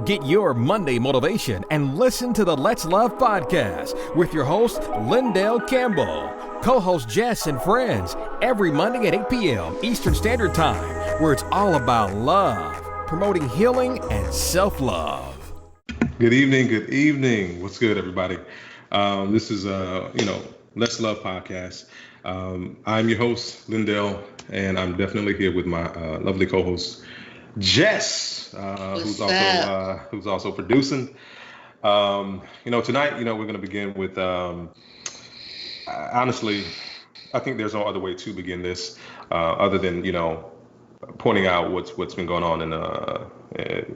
Get your Monday motivation and listen to the Let's Love podcast with your host, LYNDELL Campbell. Co-host Jess and friends every Monday at 8 p.m. Eastern Standard Time, where it's all about love, promoting healing and self-love. Good evening. Good evening. What's good, everybody? This is, Let's Love podcast. I'm your host, LYNDELL, and I'm definitely here with my lovely co-host, Jess, who's also producing. Tonight, we're going to begin with, honestly, I think there's no other way to begin this other than, pointing out what's been going on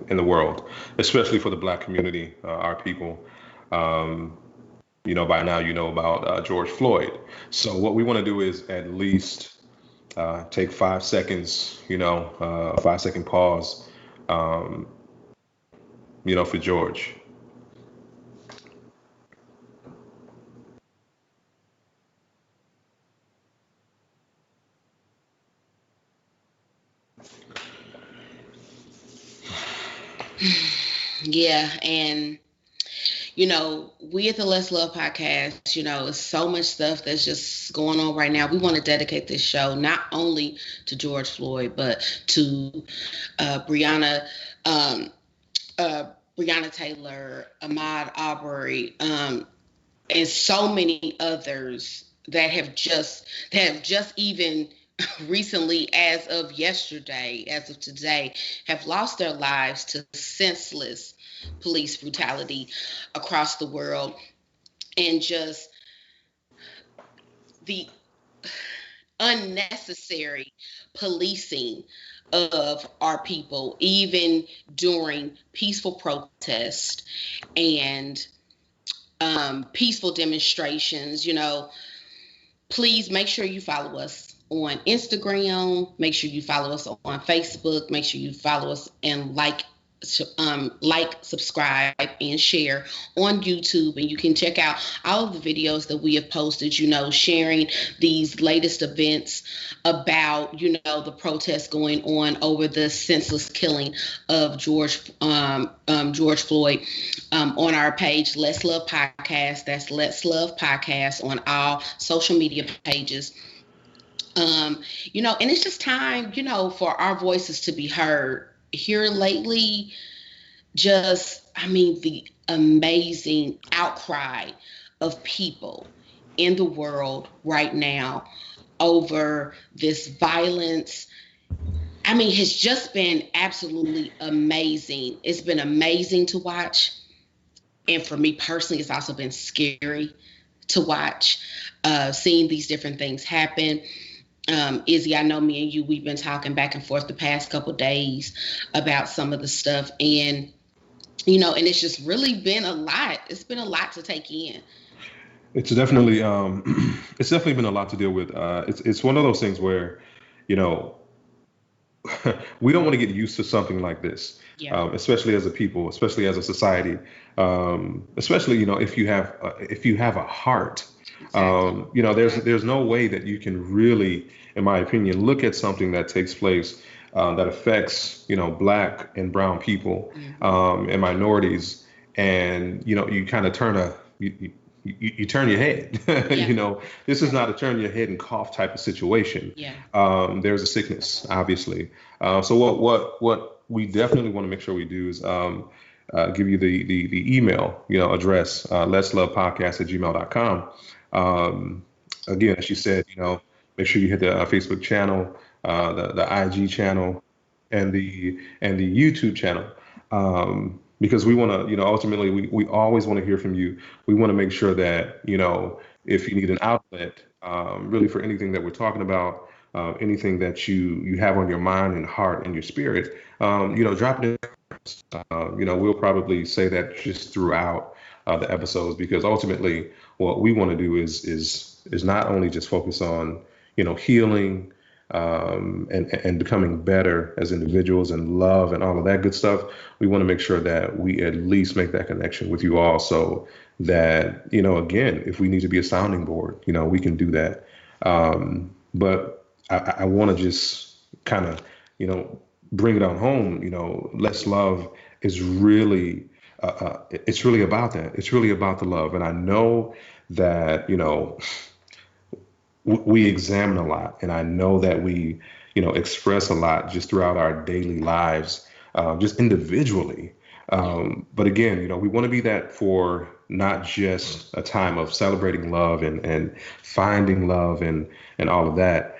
in the world, especially for the Black community, our people. By now you know about George Floyd. So what we want to do is at least take 5 seconds, a 5-second pause, for George. Yeah, and we at the Let's Love podcast, it's so much stuff that's just going on right now. We want to dedicate this show not only to George Floyd, but to Breonna Taylor, AHMAUD Arbery, and so many others that have just even recently, as of yesterday, as of today, have lost their lives to senseless police brutality across the world, and just the unnecessary policing of our people, even during peaceful protest and peaceful demonstrations. Please make sure you follow us on Instagram. Make sure you follow us on Facebook. Make sure you follow us and like, subscribe, and share on YouTube. And you can check out all of the videos that we have posted, sharing these latest events about, the protests going on over the senseless killing of George Floyd, on our page, Let's Love Podcast. That's Let's Love Podcast on all social media pages. And it's just time, for our voices to be heard. Here lately, the amazing outcry of people in the world right now over this violence, has just been absolutely amazing. It's been amazing to watch. And for me personally, it's also been scary to watch, seeing these different things happen. Izzy, I know me and you, we've been talking back and forth the past couple days about some of the stuff, and and it's just really been a lot. It's been a lot to take in. It's definitely been a lot to deal with. It's one of those things where, we don't want to get used to something like this, especially as a people, especially as a society, especially if you have a heart. Exactly. There's no way that you can really, in my opinion, look at something that takes place that affects, Black and brown people, and minorities, and you kind of turn you turn your head. Yeah. This is not a turn your head and cough type of situation. Yeah. There's a sickness, obviously. So what we definitely want to make sure we do is give you the email address, letslovepodcast@gmail.com. Again, as you said, make sure you hit the Facebook channel, the IG channel, and the YouTube channel, because we want to, ultimately, we always want to hear from you. We want to make sure that, if you need an outlet, really for anything that we're talking about, anything that you have on your mind and heart and your spirit, drop it in. We'll probably say that just throughout the episodes, because ultimately what we want to do is not only just focus on, healing, and becoming better as individuals and love and all of that good stuff. We want to make sure that we at least make that connection with you all, so that, again, if we need to be a sounding board, we can do that. But I want to just kind of, bring it on home. Let's Love is really, it's really about that. It's really about the love. And I know that, we examine a lot, and I know that we, express a lot just throughout our daily lives, just individually. But again, we want to be that for not just a time of celebrating love and finding love and all of that.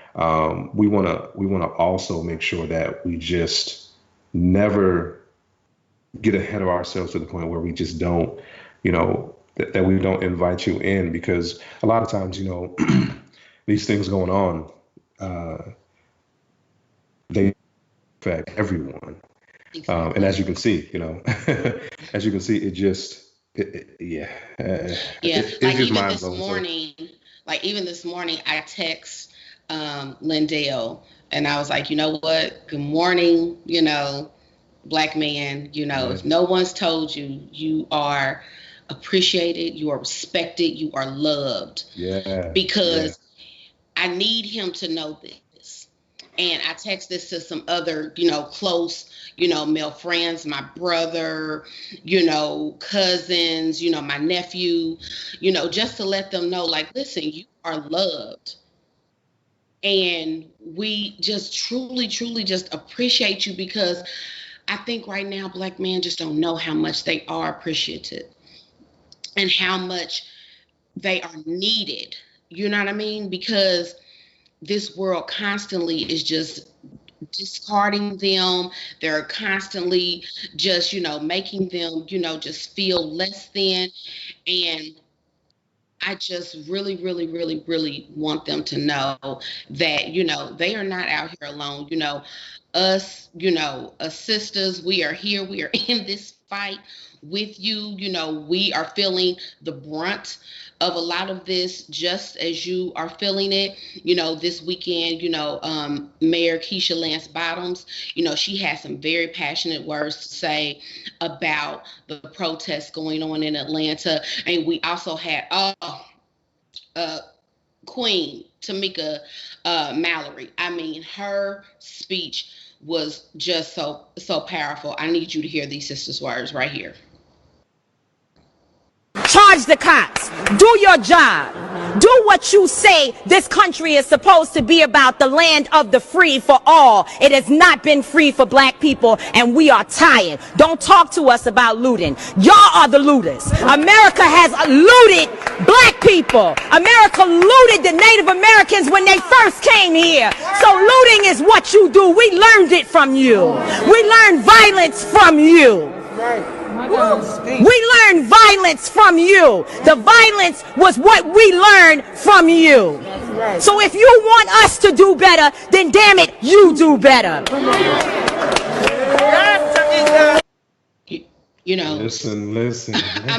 We want to also make sure that we just never get ahead of ourselves to the point where we just don't, that we don't invite you in, because a lot of times, these things going on, they affect everyone. And as you can see, as you can see, it just, yeah, Yeah, it's just mind blowing. Like even this morning, I text Lindell, and I was like, you know what? Good morning, Black man. If no one's told you, you are appreciated, you are respected, you are loved. Yeah. Because I need him to know this. And I text this to some other, close, male friends, my brother, cousins, my nephew, just to let them know, like, listen, you are loved. And we just truly, truly just appreciate you, because I think right now Black men just don't know how much they are appreciated and how much they are needed. You know what I mean? Because this world constantly is just discarding them. They're constantly just, making them, just feel less than. And I just really, really, really, really want them to know that, they are not out here alone. Us, us sisters, we are here. We are in this fight with you. We are feeling the brunt of a lot of this just as you are feeling it. This weekend, Mayor Keisha Lance Bottoms, she had some very passionate words to say about the protests going on in Atlanta. And we also had Queen Tamika Mallory. I mean, her speech was just so powerful. I need you to hear these sisters' words right here. Charge the cops. Do your job. Do what you say this country is supposed to be about, the land of the free for all. It has not been free for Black people, and we are tired. Don't talk to us about looting. Y'all are the looters. America has looted Black people. America looted the Native Americans when they first came here. So looting is what you do. We learned it from you. We learned violence from you. We learned violence from you. The violence was what we learned from you. So if you want us to do better, then damn it, you do better. Listen. I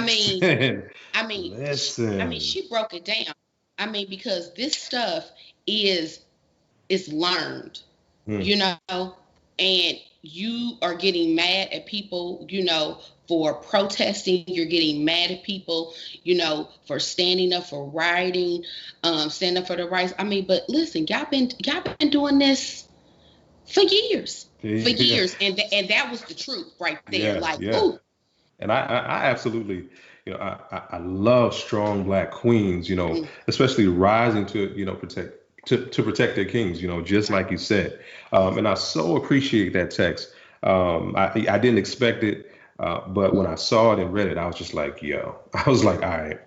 mean, she broke it down. I mean, because this stuff is learned, and you are getting mad at people, for protesting. You're getting mad at people, for standing up for rioting, standing up for the rights. I mean, but listen, y'all been doing this for years, and that was the truth right there. Ooh. And I absolutely, I love strong Black queens, especially rising to, protect their kings, just like you said. And I so appreciate that text. I didn't expect it, but when I saw it and read it, I was just like, I was like, all right,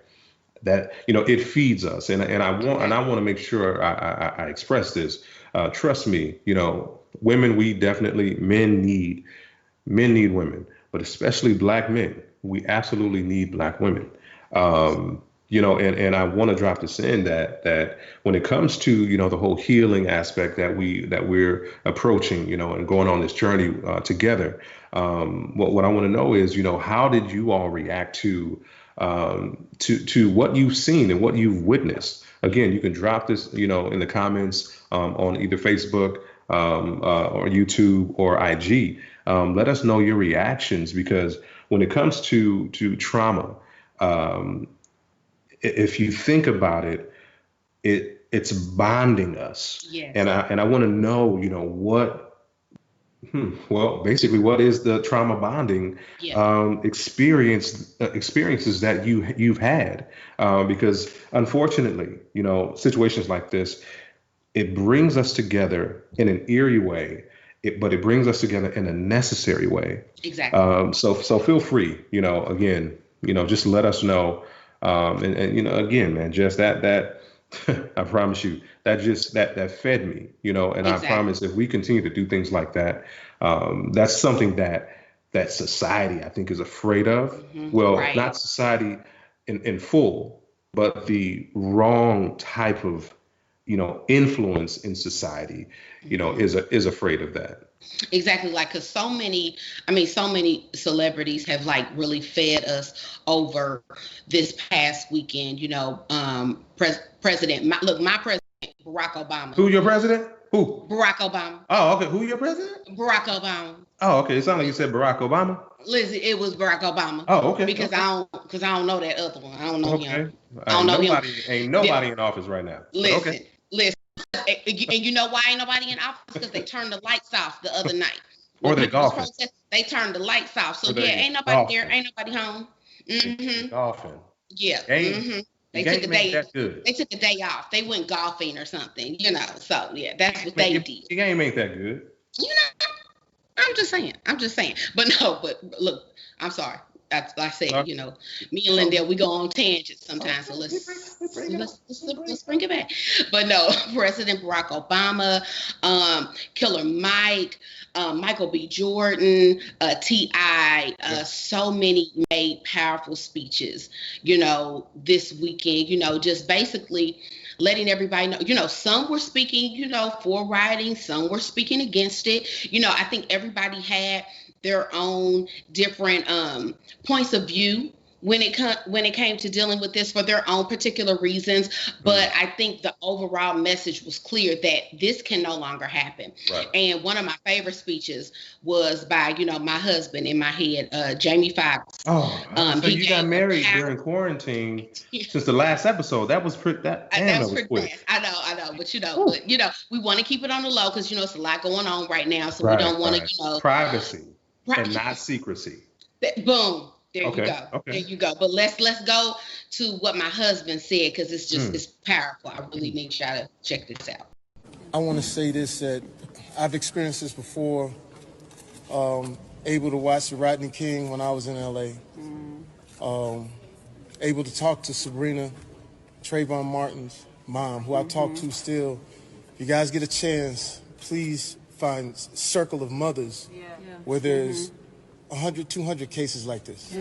that, it feeds us. And I want to make sure I express this. Trust me, women, men need women, but especially Black men. We absolutely need Black women. And I want to drop this in that when it comes to, the whole healing aspect that we're approaching, and going on this journey together. What I want to know is, how did you all react to what you've seen and what you've witnessed? Again, you can drop this, in the comments on either Facebook or YouTube or IG. Let us know your reactions, because when it comes to trauma, if you think about it, it's bonding us. Yes. And I want to know, Well, basically, what is the trauma bonding experiences that you've had? Because unfortunately, situations like this, it brings us together in an eerie way, but it brings us together in a necessary way. Exactly. So feel free, again, just let us know. And again, man, just that I promise you that fed me, and Exactly. I promise if we continue to do things like that, that's something that society, I think, is afraid of. Well, Right. not society in full, but the wrong type of, influence in society, is afraid of that. Exactly, like, because so many celebrities have like really fed us over this past weekend. President, my president, Barack Obama. Who your president? Who? Barack Obama. Oh, okay. Who your president? Barack Obama. Oh, okay. It sounded like you said Barack Obama. Listen, it was Barack Obama. Oh, okay. Because okay. I don't know that other one. I don't know him. I don't know him. Ain't nobody in office right now. Listen. And you know why ain't nobody in office? Because they turned the lights off the other night. Or they're golfing. They turned the lights off. So ain't nobody there. Ain't nobody home. Golfing. Yeah. They took a day. They took a day off. They went golfing or something. So yeah, that's what they did. The game ain't that good. I'm just saying. But look, I'm sorry. Like I said, me and Lyndell, we go on tangents sometimes. So let's bring it back. But no, President Barack Obama, Killer Mike, Michael B. Jordan, T.I., so many made powerful speeches, this weekend, just basically letting everybody know, some were speaking, for rioting, some were speaking against it. I think everybody had their own different points of view when it came to dealing with this for their own particular reasons. But I think the overall message was clear that this can no longer happen. Right. And one of my favorite speeches was by, my husband in my head, Jamie Foxx. So you got married during quarantine since the last episode. That was quick. That was quick. I know. But, we want to keep it on the low because, it's a lot going on right now. So we don't want to, privacy and not secrecy. Boom. There you go. Okay. There you go. But let's go to what my husband said because it's just it's powerful. I really need y'all to check this out. I want to say this, that I've experienced this before, able to watch the Rodney King when I was in LA, able to talk to Sabrina, Trayvon Martin's mom, who I talk to still. If you guys get a chance, please find Circle of Mothers where there's 100, 200 cases like this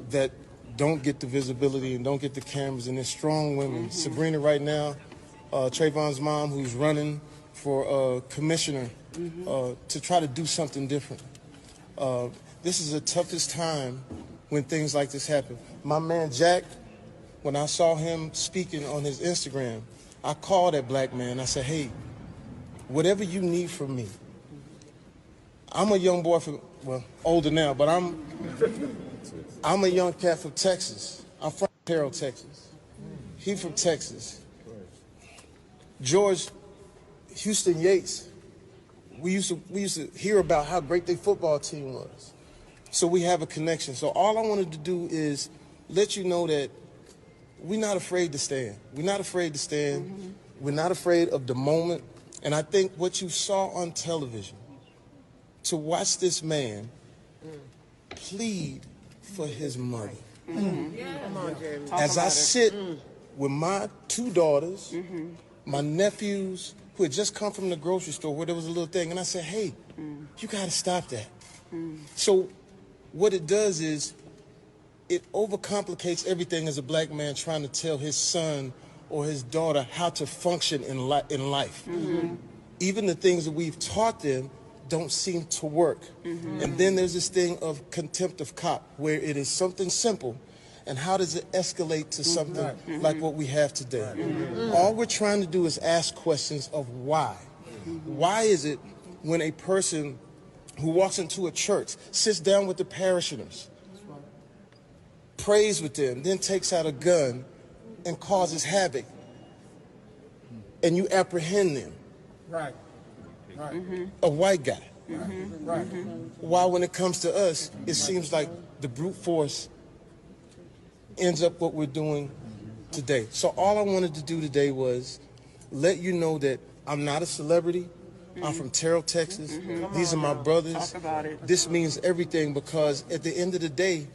that don't get the visibility and don't get the cameras, and they're strong women. Sabrina right now, Trayvon's mom, who's running for commissioner to try to do something different. This is the toughest time when things like this happen. My man Jack, when I saw him speaking on his Instagram, I called that black man. I said, hey, whatever you need from me. I'm a young boy from, older now, but I'm a young cat from Texas. I'm from Terrell, Texas. He from Texas. George Houston Yates, we used to hear about how great their football team was. So we have a connection. So all I wanted to do is let you know that we're not afraid to stand. We're not afraid to stand. We're not afraid of the moment. And I think what you saw on television, to watch this man plead for his mother. As I sit with my two daughters, my nephews, who had just come from the grocery store where there was a little thing, and I said, hey, you gotta stop that. So what it does is it overcomplicates everything as a black man trying to tell his son or his daughter how to function in life. Even the things that we've taught them don't seem to work. And then there's this thing of contempt of cop, where it is something simple, and how does it escalate to something like what we have today? All we're trying to do is ask questions of why. Why is it when a person who walks into a church, sits down with the parishioners, prays with them, then takes out a gun and causes havoc, and you apprehend them? A white guy. Right. While when it comes to us, it seems like the brute force ends up what we're doing today. So all I wanted to do today was let you know that I'm not a celebrity. I'm from Terrell, Texas. These are my brothers. Talk about it. This means everything because at the end of the day,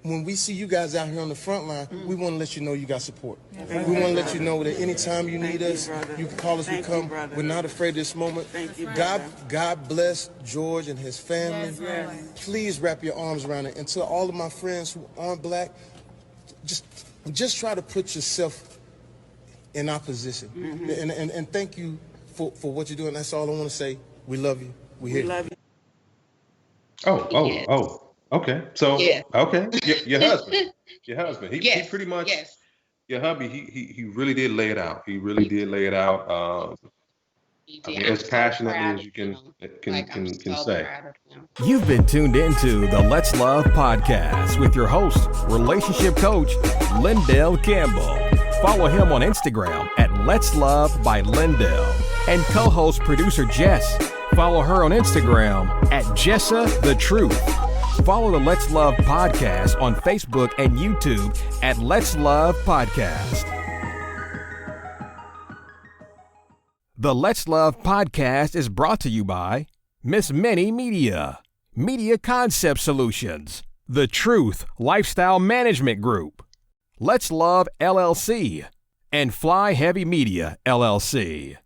when we see you guys out here on the front line, we want to let you know you got support. We want to let you know that anytime you need us, you can call us, we come. We're not afraid of this moment. God bless George and his family. Please wrap your arms around it. And to all of my friends who aren't black, just try to put yourself in our position. And thank you for what you're doing. That's all I want to say. We love you. We love you. Okay. So, okay. Your husband. He pretty much, your hubby, he really did lay it out. He really did lay it out. I mean, as passionately as you can say. You've been tuned into the Let's Love podcast with your host, relationship coach, Lyndell Campbell. Follow him on Instagram at Let's Love by Lyndell. And co-host producer Jess. Follow her on Instagram at Jessa the Truth. Follow the Let's Love podcast on Facebook and YouTube at Let's Love Podcast. The Let's Love podcast is brought to you by Miss Minnie Media, Media Concept Solutions, The Truth Lifestyle Management Group, Let's Love LLC, and Fly Heavy Media LLC.